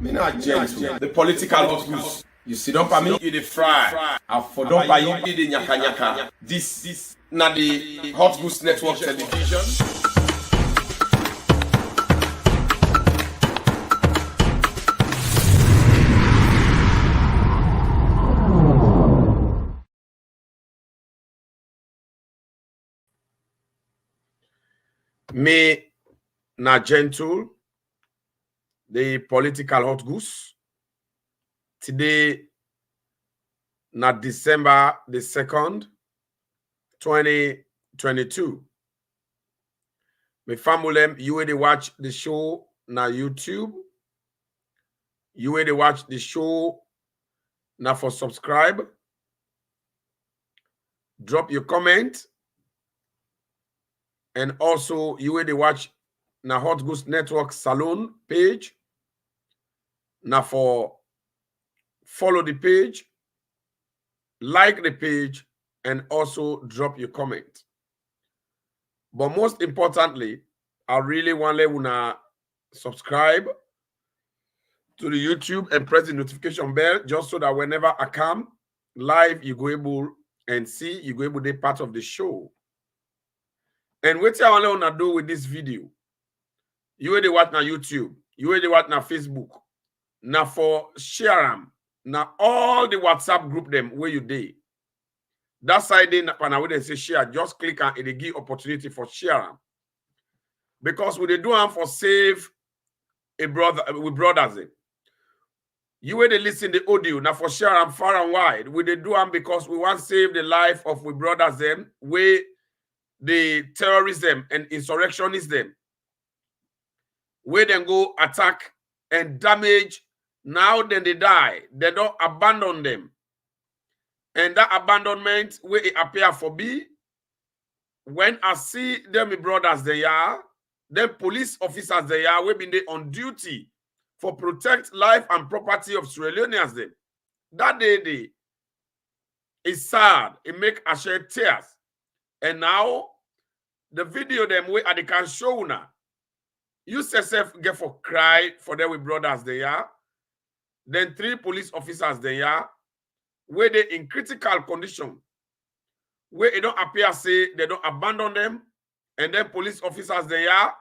Me not gentle. The political hot goose. You sit up and me, you the fry. I for don't buy you the nyaka nyaka. This not the Hot Goose Network television. Me na gentle, the political hot goose. Today na December the 2nd, 2022. Me family, you will watch the show na YouTube. You will watch the show na for subscribe. Drop your comment. And also, you will watch na Hot Goose Network Salon page. Now for follow the page, like the page, and also drop your comment. But most importantly, I really want to subscribe to the YouTube and press the notification bell just so that whenever I come live, you go able and see, you go able to be part of the show. And what I want to do with this video, you will watch na YouTube, you will watch na Facebook. Now for share them. Now all the WhatsApp group them where you dey. That side they when they say share, just click and it give opportunity for share them. Because we they do them for save a brother with brothers. You will they listen the audio now for share them far and wide. We they do them because we want to save the life of we brothers them where the terrorism and insurrectionism where they go attack and damage. Now then they die. They don't abandon them. And that abandonment where it appear for be, when I see them brothers they are, them police officers they are, we been there on duty for protect life and property of Sierra Leoneans them. That day is sad. It make a shed tears. And now the video them where they can show now. You yourself get for cry for them with brothers they are. Then 3 police officers they are, where they in critical condition, where it don't appear say they don't abandon them, and then police officers they are,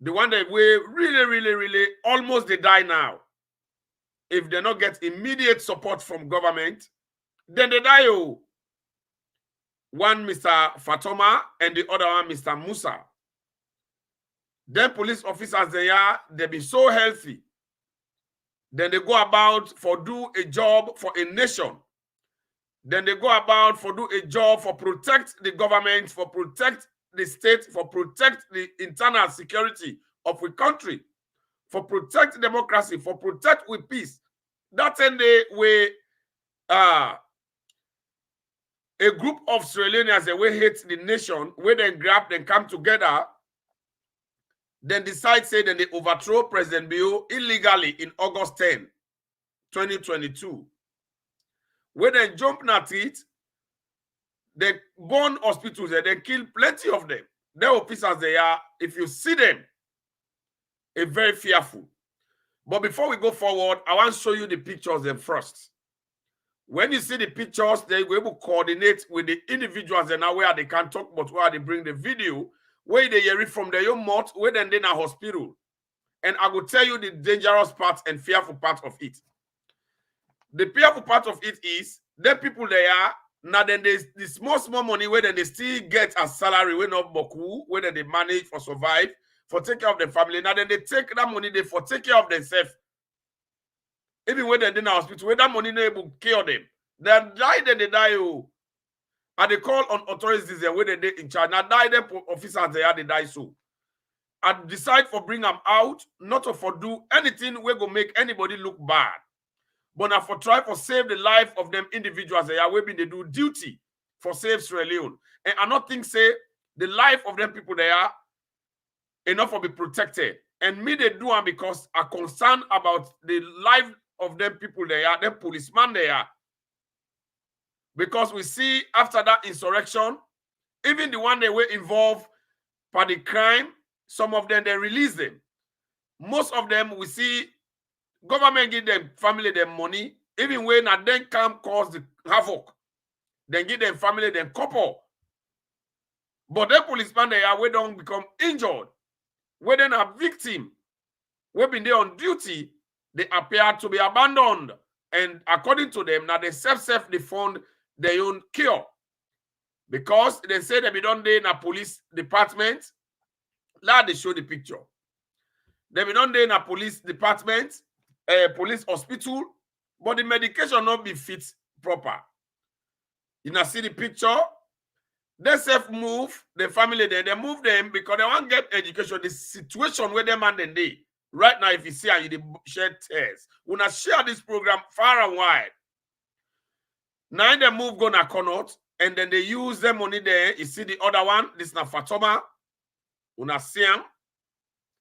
the one that we really almost they die now. If they not get immediate support from government, then they die. Oh. One Mr. Fatoma and the other one Mr. Musa. Then police officers they be so healthy. Then they go about for do a job for a nation. Then they go about for do a job for protect the government, for protect the state, for protect the internal security of the country, for protect democracy, for protect with peace. That's in the way a group of Sierra Leoneans that we hate the nation, where they grab, then come together, then decide, say, then they overthrow President Bio illegally in August 10, 2022. When they jump at it, they burn hospitals, they kill plenty of them. Their officers they are, if you see them, it's very fearful. But before we go forward, I want to show you the pictures them first. When you see the pictures, they will able to coordinate with the individuals and now where they can talk, but where they bring the video, where they hear it from their own mouth, where then they in a hospital. And I will tell you the dangerous part and fearful part of it. The fearful part of it is, the people they are, now then there's the small money where then they still get a salary, where not boku, where then they manage for survive, for take care of the family. Now then they take that money they for take care of themselves. Even when they're in the hospital, where that money not able to cure them. They die, then they die. Oh. And they call on authorities where they in charge. Now die them officers they die so. And decide for bring them out, not to for do anything we go make anybody look bad. But now for try for save the life of them individuals they are where they do duty for save Sierra Leone. And I not think say the life of them people they are enough for be protected. And me they do them because I'm concerned about the life of them people they are, them policemen they are. Because we see after that insurrection, even the one they were involved by the crime, some of them they release them. Most of them we see Government give them family them money, even when that then come cause the havoc. Then give them family them couple. But the policeman they are we don't become injured. When they are victim, when been there on duty, they appear to be abandoned. And according to them, now they they fund their own cure. Because they say they be done there in a police department. Now they show the picture. They be done there in a police department, police hospital, but the medication not be fit proper. You now see the picture. They self move the family there. They move them because they want to get education. The situation where them and they right now, if you see and you shed tears, we not share this program far and wide. Now they move gonna Connaught, and then they use their money there. You see the other one. This is Fatoma. Una see them.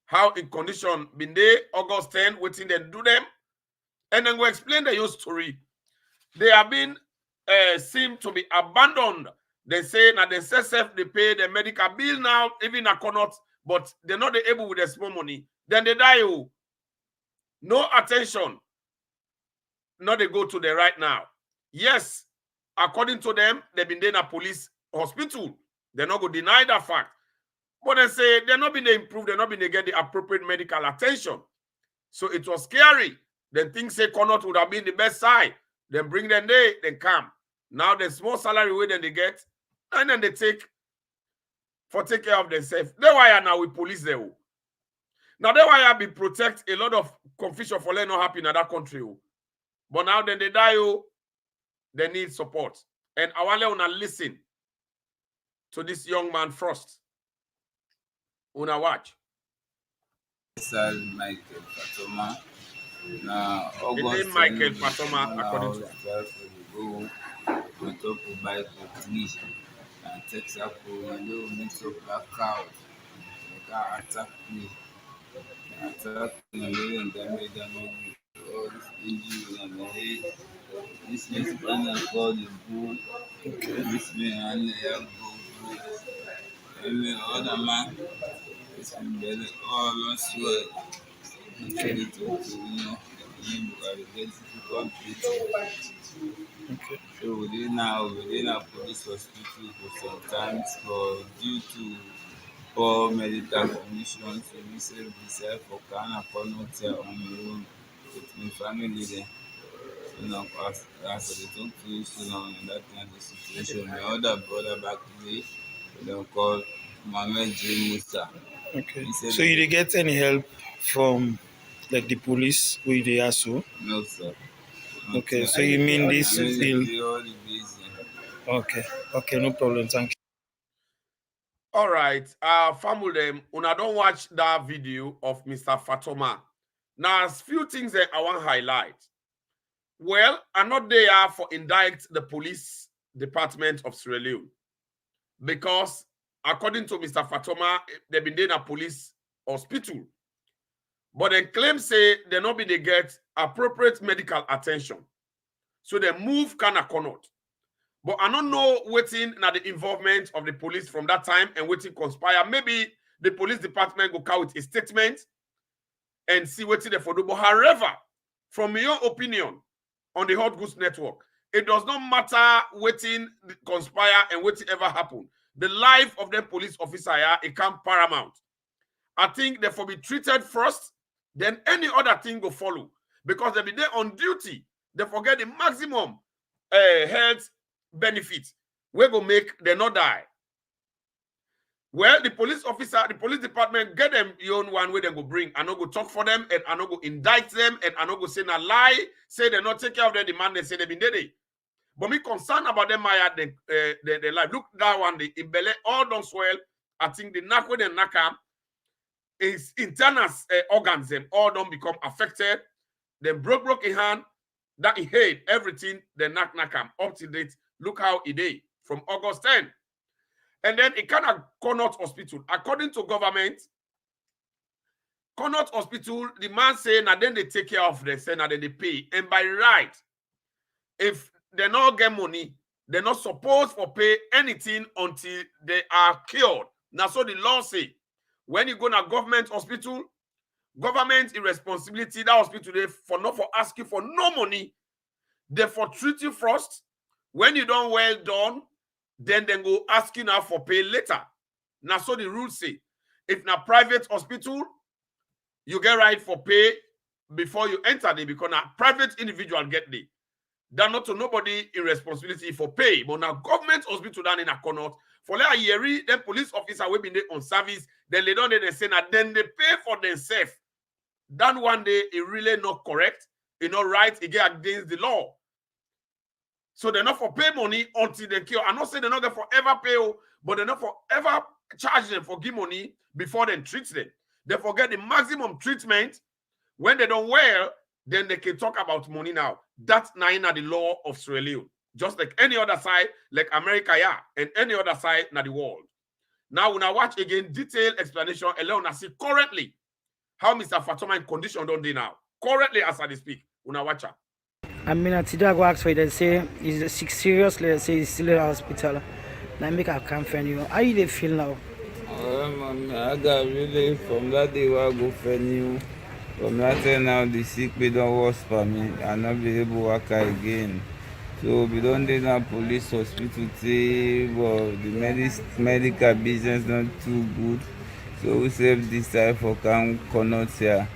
How in condition been there August 10, waiting then do them. And then we explain the whole story. They have been seem to be abandoned. They say now they self they pay the medical bill now, even a Connaught, but they're not able with the small money. Then they die. Oh. No attention. Not they go to the right now. Yes, according to them, they've been there in a police hospital. They're not going to deny that fact. But they say they're not being improved, they're not being to get the appropriate medical attention. So it was scary. Then things say Connaught would have been the best side. Then bring them there, then come. Now the small salary way then they get, and then they take care of themselves. That's why now we police them. Now that's why I be protect a lot of confusion for let not happen in that country. But now then they die, they need support. And I want to listen to this young man first. Una watch. Sir Michael Fatoma. Now, The name Michael Fatoma, according to him. On top of bike with me and text up with you mix of black crowd. The car attack me. Attack me and damage all this injury on the head. This is when I call the bull. This man and the help go. Every other man. It's been better all on sweat. Okay. So within our police hospital for sometimes for due to poor medical conditions, we say decide for Ghana for not on my own with my family there. So now as they talk to you so now in that kind of situation, my other brother back today, they call Mohammed J. Musa. Okay. So you did get any help from like the police with the ASO? No sir. Okay, so you mean this bill? Okay, no problem. Thank you. All right, family, una don't watch that video of Mr. Fatoma. Now, a few things that I want to highlight. Well, I'm not there for indict the police department of Sierra Leone because, according to Mr. Fatoma, they've been in a police hospital, but they claim say they're not being get appropriate medical attention, so they move Connaught. But I don't know waiting now the involvement of the police from that time and waiting conspire. Maybe the police department go out with a statement and see what they for do. But however, from your opinion on the Hot Goose Network, it does not matter waiting conspire and waiting ever happen. The life of the police officer here, it come paramount. I think they for be treated first, then any other thing go follow. Because they be there on duty. They forget the maximum health benefits. We go make them not die. Well, the police officer, the police department, get them your own one way they go bring. I not go talk for them, and I not go indict them, and I not go say a lie, say they not take care of their demand, they say they been dead. But me concerned about them, their life. Look that one, the Ibele, all don't swell. I think the knack with the knacker is internal organs, them all don't become affected. Then broke in hand, that he hate everything, the knack up to date. Look how it did from August 10. And then it kind of Connaught Hospital. According to government, Connaught Hospital, the man saying that then they take care of them, saying that they pay. And by right, if they not get money, they're not supposed to pay anything until they are cured. Now, so the law say, when you go to a government hospital, government irresponsibility, that hospital today for not for asking for no money. They for treat you first. When you don't well done, then they go ask you now for pay later. Now, so the rules say, if na private hospital, you get right for pay before you enter there, because now private individual get there. That not to nobody in responsibility for pay, but now government hospital down in a corner for like a year, then police officer will be there on service, then they don't they say that then they pay for themselves. That one day it really not correct, it not right, it get against the law. So they're not for pay money until they cure. I'm not saying they're not there forever pay, but they're not forever charge them for give money before they treat them. They forget the maximum treatment. When they don't well, then they can talk about money now. That's now in the law of Sierra Leone. Just like any other side, like America, yeah, and any other side in the world. Now, when I watch again, detailed explanation, alone, I see currently how Mr. Fatoma in condition don't they now. Currently, as I speak, when I watch her. I mean, today I go ask for they say he's sick seriously. They say he's still in the hospital. Now make a come find you. How you feel now? I got really from that day where I go find you. From that day now, the sick be don't worse for me. I not be able to work again. So we don't need a police hospital team, but the medical business not too good. So we save this time for come connect here.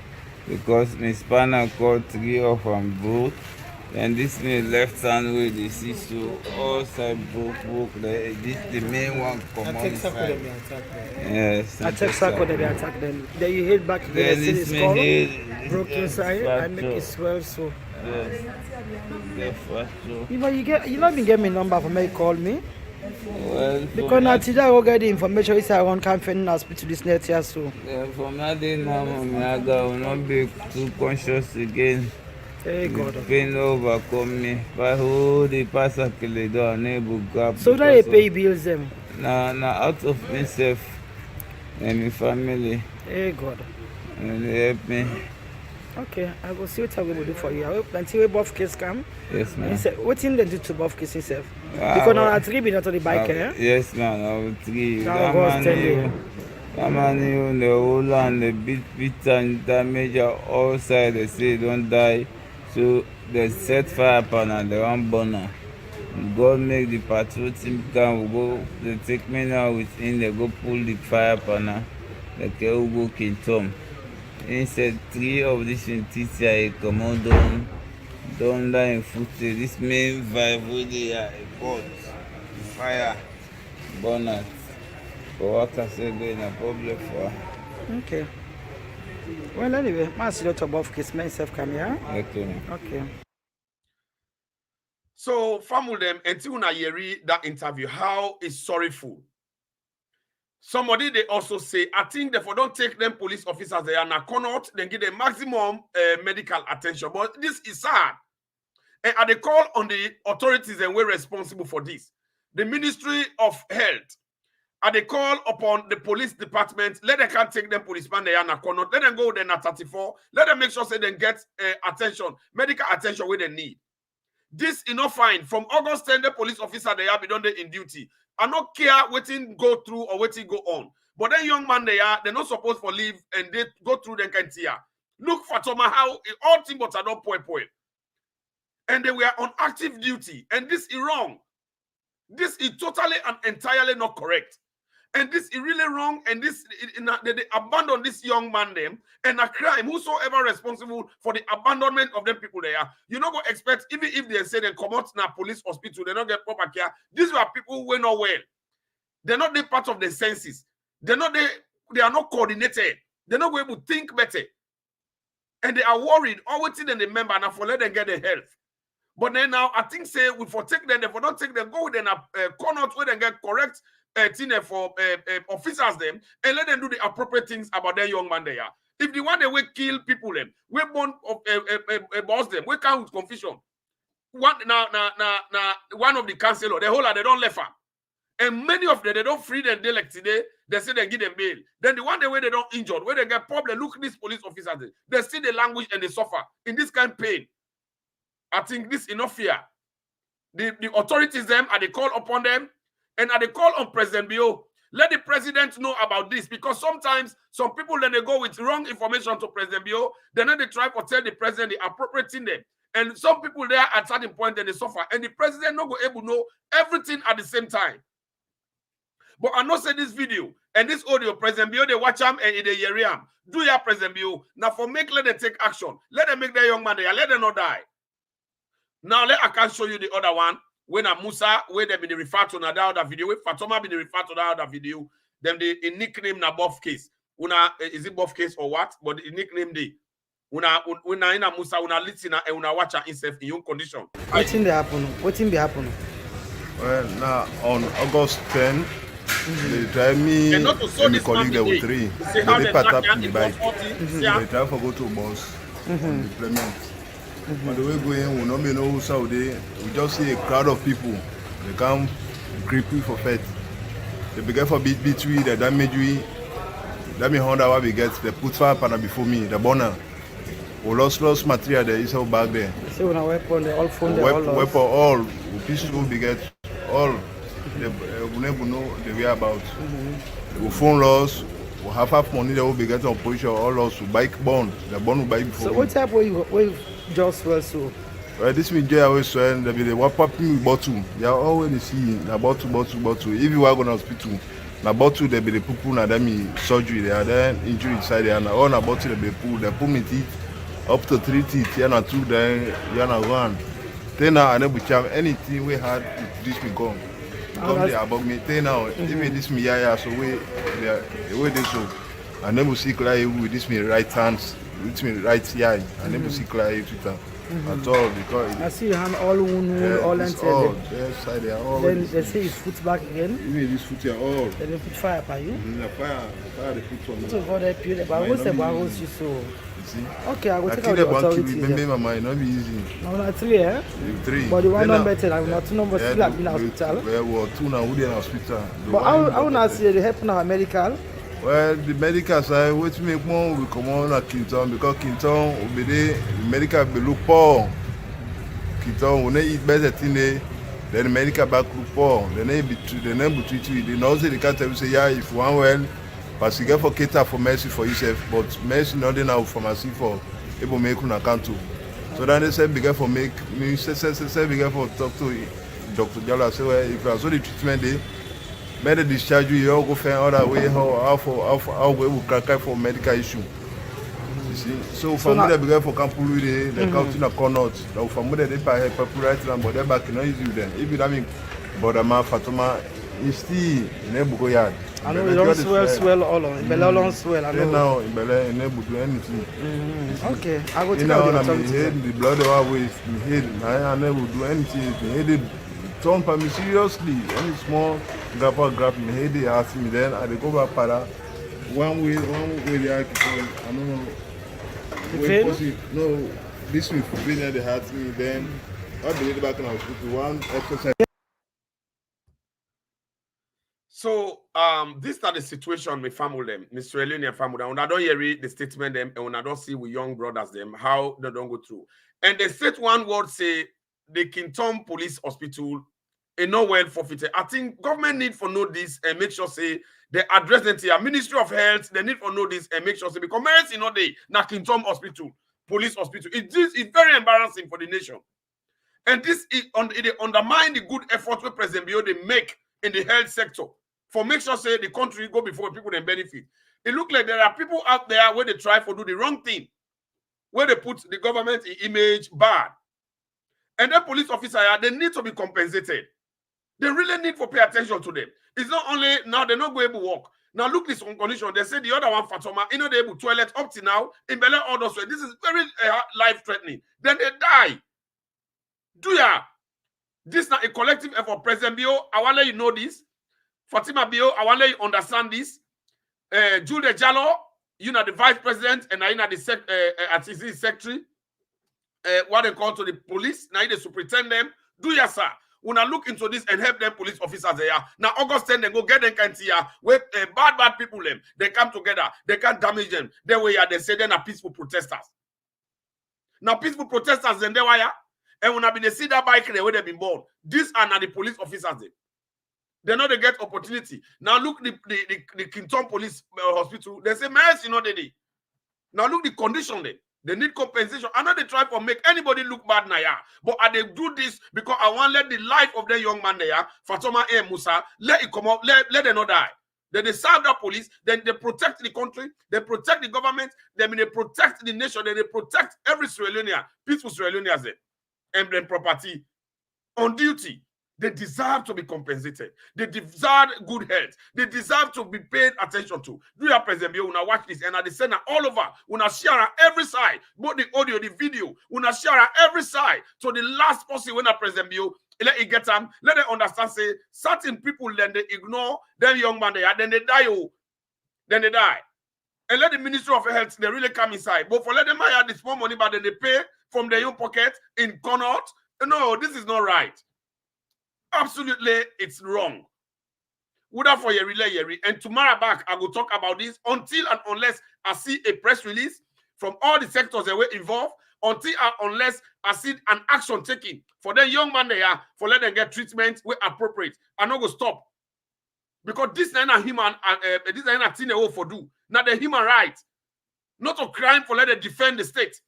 Because my spinal cord 3 of them broke. And this my left hand way they see, so all side broke. This the main one come on side. Yes. I text her they attack them. Then you hit back Then the this skull, my broke your side, and make it swell so. Yes. The fracture. You not been get me number for me call me. Well, Because now today I go get the information is I want come find hospital this net here so. from that day now, I will not be too conscious again. Hey God. The pain overcome me. But who the pastor kill it down, unable to grab. So that they pay bills them. Now out of myself and my family. Hey God. And they help me. Okay, I will see what I will do for you. I hope until we both case come. Yes, ma'am. What in they do to both case himself? Because now at 3 be not on the bike, eh? Yes, man. I will 3. That man, you the whole land, the bit and damage all sides. They say don't die. So they set fire upon and they want burner. God make the patrol team come, go, they take me now within, they go pull the fire upon they can go kill Tom. Instead, 3 of these TCI come on down in footage. This main vibe really a pot, fire, burner. For what I say, going a problem for. Okay. Well, anyway, I see lot of both case myself come here. Okay. Okay. So, family them until una hear that interview, how is sorrowful. Somebody they also say, I think therefore don't take them police officers they are not cannot, then give them maximum medical attention. But this is sad. And they call on the authorities and we're responsible for this. The Ministry of Health. And they call upon the police department, let them can't take them policeman they are not cannot, let them go then at 34, let them make sure they then get attention, medical attention where they need. This is not fine. From August 10, the police officer they are be done in duty. I not care waiting go through or waiting go on. But then young man they're not supposed for leave and they go through them can't here. Look for Toma how all things but are not point. And they were on active duty. And this is wrong. This is totally and entirely not correct. And this is really wrong. And this they abandon this young man them and a crime. Whosoever responsible for the abandonment of them people there, you not go expect even if they say they come out now police hospital, they not get proper care. These were people who were not well. They're not the part of the senses. They are not coordinated. They're not able to think better. And they are worried, always in the member and for let them get the health. But then now I think say we for take them, if we don't take them, go with them corner where they get correct thing for officers them and let them do the appropriate things about their young man there. If the one they will kill people them, we born boss them, we come with confusion. One of the councillor, the whole they don't left her. And many of them they don't free them day like today, they say they give them bail. Then the one way they don't injured, where they get problem, look at these police officers, they see the language and they suffer in this kind of pain. I think this enough fear. The authorities them and they call upon them and they call on President Bio. Let the president know about this, because sometimes some people, then they go with wrong information to President Bio, then they try to tell the president the appropriate thing them. And some people there at certain point, then they suffer. And the president not go able to know everything at the same time. But I not say this video and this audio, President Bio, they watch him and they hear him. Do ya, President Bio? Now for make, let them take action. Let them make that young man there. Let them not die. Now I can show you the other one. When a Musa, where they been referred to na that other video, when Fatoma been referred to that other video, them the nickname na buff case. Una is it buff case or what? But the nickname the una in a Musa, una listen and una watch her in your condition. What's in the happen? What's in the happen? Well, now on August 10, they drive me and my colleague there with 3. They packed up in the bike. They drive for go to a bus on deployment. On the way going, we not be know who's Saudi. We just see a crowd of people. They come creepy for fete. They begin for beat we, they damage we. That mean Honda what we get. They put fire panel before me, the burner. We lost material there, is our bag there. So now weapon, they all phone, weapon all. We pistol we get all. We never know the way about. We phone loss. We have half money that will be getting on position. All loss. We bike bond. The bond we buy before. So what type of you just well so? Well, this means Jay always saying that they were popping bottle. You are always see na bottle. If you are going to hospital, na bottle they be the people na them surgery. They are then injury inside there. Na all na bottle they pull me teeth up to 3 teeth. You na 2 then you na 1. Then now I never have anything we had this me come. Come there about me. Then now even this me so we this so I never see clear with this me right hands. With me right eye. I never see clear Twitter. At all because I see your hand all wound, all and all side they are all. Then they say his foot back again. Even this foot here all. Then they put fire by you. The fire they put on. So God help you. But what's the barrels you so? You see? Okay, I will take out the the authorities. Remember my mind, not be easy. No, not 3, eh? 3. But the one number 10, I'm not 2 numbers still at in hospital. Well, 2 now we in hospital. But how now see the help now medical? Well, the medical side, what make more we come on at Kinton because Kinton will be there. The medical be look poor. Kinton will not eat better thing there. Then the medical back look poor. Then they be treat you. They know say the can't say yeah if one well, but you get for cater for mercy for yourself. But mercy not now pharmacy for able make un account to. So then they say begin for make me say begin for talk to Dr. Jala say well if I saw the treatment there. May they discharge you all go find other way how we will crack for medical issue. You see, so for me they begin for Campulu they come to the corner. Now for me they pay people right now, but they back not easy with them. If you don't but the man Fatoma is still in Ebuko yard. I know it don't swell all on. Bella don't swell. I know. Now in Bella in Ebuko anything. Okay, I go take out the authorities. The blood away with me head. I never do anything. Head turn for me seriously. Any small grab me head they ask me then I go back para one way they are I don't know. No, this week they had me then I believe back in hospital one exercise. So this is the situation with family them, Mr. Eleni family. When I don't hear the statement them and when I don't see with young brothers them how they don't go through. And they said one word say the Kintom Police Hospital is not well forfeited. I think government need for know this and make sure say they address it here. Ministry of Health, they need for know this and make sure say because mercy not they na Kintom Hospital, Police Hospital. It's very embarrassing for the nation. And this is it undermine the good effort where President Bio they make in the health sector for make sure say the country go before people then benefit. It look like there are people out there where they try to do the wrong thing, where they put the government image bad. And then police officers, they need to be compensated. They really need to pay attention to them. It's not only now they're not going to work. Now look this on condition. They say the other one, Fatoma, they're able to toilet up to now in Bella orders. This is very life-threatening. Then they die. Do ya? This is not a collective effort. President Bio, I want to let you know this. Fatima Bio, I want to let you understand this. Jude Jallo, you know the vice president, and I know the secretary. What they call to the police, now they superintend them. Do ya, sir? When I look into this and help them police officers there. Now August 10, they go get them kind of with bad people them. They come together, they can't damage them. They way they say they're peaceful protesters. Now peaceful protesters then they wire. And when I been see that bike they would have been born. These are not the police officers. Then. They know they get opportunity. Now look the Kinton Police Hospital. They say, "Mercy, you know they." Now look the condition there. They need compensation. I know they try to make anybody look bad now, but they do this because I want to let the life of the young man there, Fatoma A. Musa, let it come up, let them not die. Then they serve the police, then they protect the country, they protect the government, then they protect the nation, then they protect every Sierra Leonean, peaceful Sierra Leoneans, and then property on duty. They deserve to be compensated. They deserve good health. They deserve to be paid attention to. Do you President Bio? Una watch this and they send all over. Una share on every side, both the audio, the video. Una share on every side. So the last person when a President Bio, let it get them. Let them understand. Say certain people then they ignore them young man they are. Then they die. Oh, then they die. And let the Ministry of Health they really come inside. But for let them hire this more money, but then they pay from their own pocket in Connaught. No, this is not right. Absolutely, it's wrong. Would for your relay, and tomorrow back, I will talk about this until and unless I see a press release from all the sectors that were involved, unless I see an action taken for the young man they are, for let them get treatment where appropriate. I'm not going to stop. Because this is not human, this is not thing they for do. Not the human right. Not a crime for let them defend the state.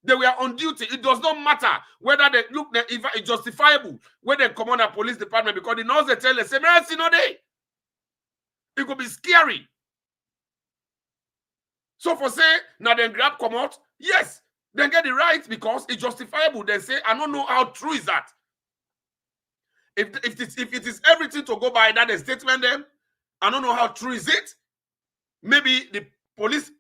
They were on duty. It does not matter whether they look if it's justifiable when they come on a police department because the nurse they tell them, say, "Mercy, no day." It could be scary. So for say, now then grab come out, yes, then get the right because it's justifiable. They say, I don't know how true is that. If it is everything to go by that statement, then I don't know how true is it. Maybe the police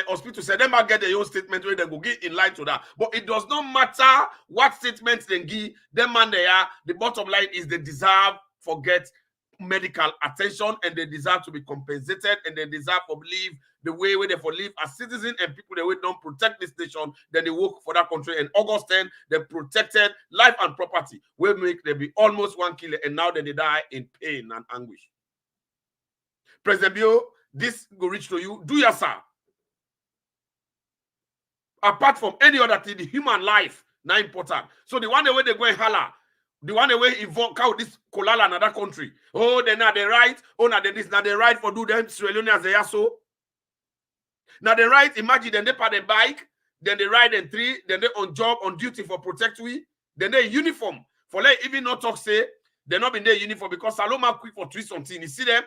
hospital said they might get their own statement where they go give in line to that. But it does not matter what statements they give, them man they are. The bottom line is they deserve for get medical attention and they deserve to be compensated and they deserve to live the way where they for live as citizens and people that will don't protect this nation, then they work for that country. And August 10, they protected life and property. Will make them be almost one killer and now then they die in pain and anguish. President Bio, this go reach to you. Do your sir. Apart from any other thing, the human life not important. So the one way they go and holler, the one way invoke out this kolala another country. Oh, they not the right. Oh, now they this not the right for do them Sierra Leone as they are so. Now the right. Imagine then they part the bike, then they ride in three, then they on job on duty for protect we, then they uniform for like even not talk say they not been there uniform because Saloma quick for 3 something. You see them.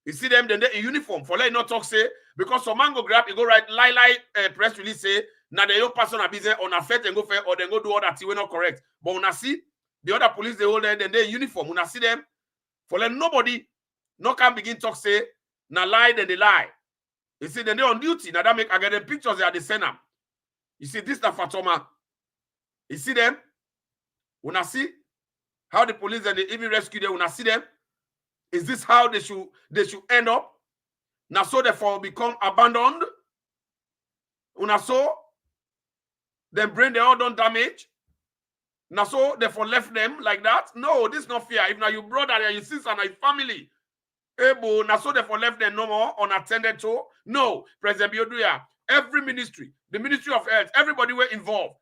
You see them, then they in uniform. For let not talk say, because some man go grab, you go write press release say, now they don't pass on a business on a fete and go fair, or then go do all that we're not correct. But when I see the other police, they hold them, then they in uniform. When I see them, for let nobody no can begin talk say, now lie, then they lie. You see, then they on duty. Now that make I get them pictures they are the same. You see, this is the Fatoma. You see them? When I see how the police and the even rescue them, when I see them, is this how they should end up? Now so therefore become abandoned. Una so then brain they all done damage. Now so therefore left them like that. No, this is not fair. If now your brother and your sister and your family, able now so therefore left them no more unattended to. No, President Bioduya, every ministry, the Ministry of Health, everybody were involved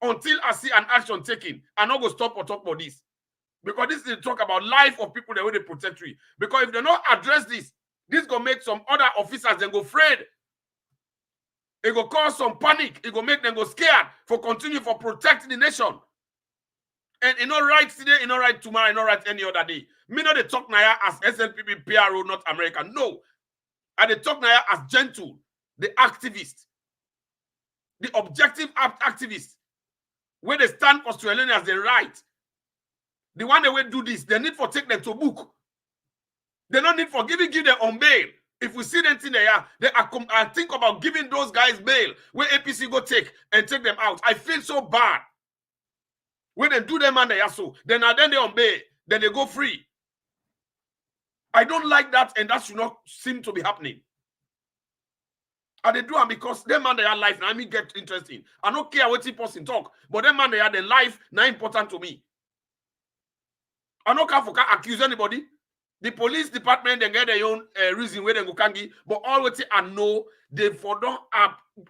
until I see an action taken. I'm not going to stop or talk about this. Because this is talk about life of people that way they protect you. Because if they don't address this, this gonna make some other officers then go afraid. It go cause some panic. It go make them go scared for continue for protecting the nation. And it not right today, it not right tomorrow, it not right any other day. Me not they talk now as SNPP PRO, not American. No. And they talk now as gentle, the activist, the objective activist, where they stand for Australian as the right. The one that will do this, they need for take them to book. They don't need for give them on bail. If we see them in there, I think about giving those guys bail where APC go take and take them out. I feel so bad. When they do them and they are so, then they on bail, then they go free. I don't like that, and that should not seem to be happening. And they do it because them man they are life. Now I mean get interesting. I don't care what person talk, but them man they are the life now important to me. I don't care for accuse anybody. The police department, they get their own reason where they go kangi, but all what I know, they for don't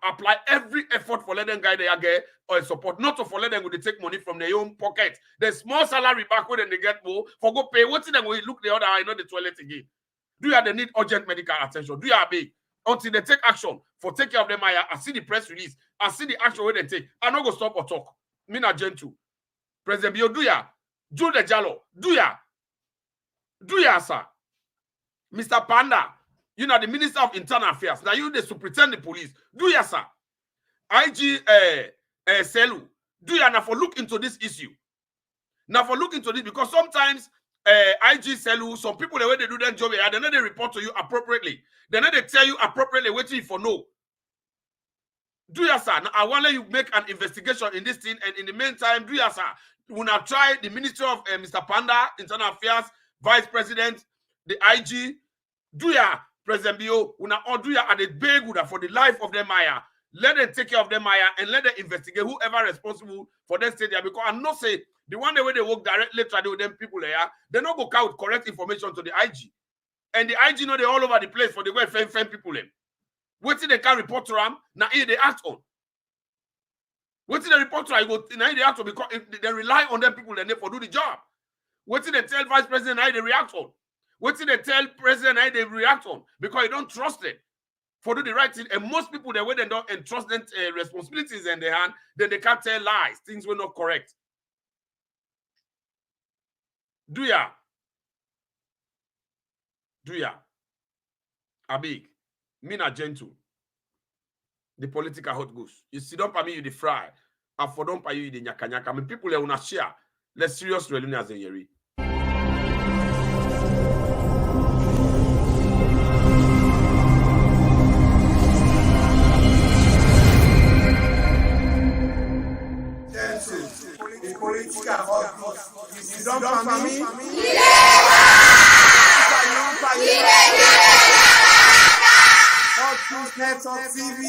apply every effort for let them guide their get or support, not to for let them go they take money from their own pocket. The small salary back when they get more, for go pay, what's in them go look the other eye, not the toilet again. Do you have the need urgent medical attention? Do you have big? Until they take action for take care of them, I see the press release, I see the action where they take. I not go stop or talk. Me not gentle. President Bio, do ya? Do the Jalo, do ya? Do ya, sir? Mr. Panda, you know the Minister of Internal Affairs. Now you the superintendent the police. Do ya, sir? IG Selu, do ya now for look into this issue? Now for look into this because sometimes IG Selu, some people the way they do their job, they know they report to you appropriately. They know they tell you appropriately what you for know. Do ya, sir? Now I want to let you make an investigation in this thing, and in the meantime, do ya, sir? When I try the Minister of Mr. Panda, Internal Affairs, Vice President, the IG, do ya, President Bio, when I do ya at the big for the life of them Maya. Let them take care of them Maya and let them investigate whoever responsible for them stay there. Because I know say the one way they work directly with them people there, they not go out correct information to the IG. And the IG know they all over the place for the way fan people them. What they can report to them, now here they act on. What they report to them, now they act on because if they rely on them people then they for do the job. What did they tell Vice President how they react on? What did they tell President how they react on? Because you don't trust them for do the right thing. And most people, the way they don't entrust them responsibilities in their hand, then they can't tell lies. Things were not correct. Do ya? Do ya? Abig. Me not gentle. The political hot goose. You sit up at me, you the fry. I for don't pay you the nyaka nyaka. I mean, people are not share. Let's serious really as a yeri. The political hot goose. You don't for me? Hot Goose Network TV.